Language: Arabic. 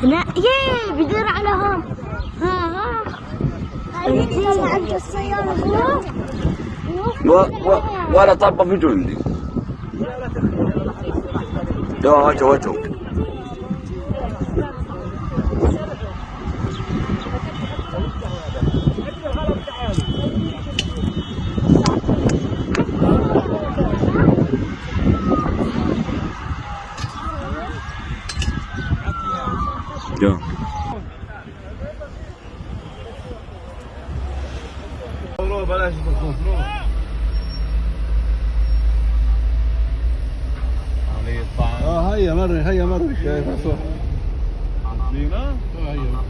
هنا ياي بيدور على هون. ها عند السيارة ولا طبة في جندي ده وجهه يا بلاش هيا مري شايفها صح. هيا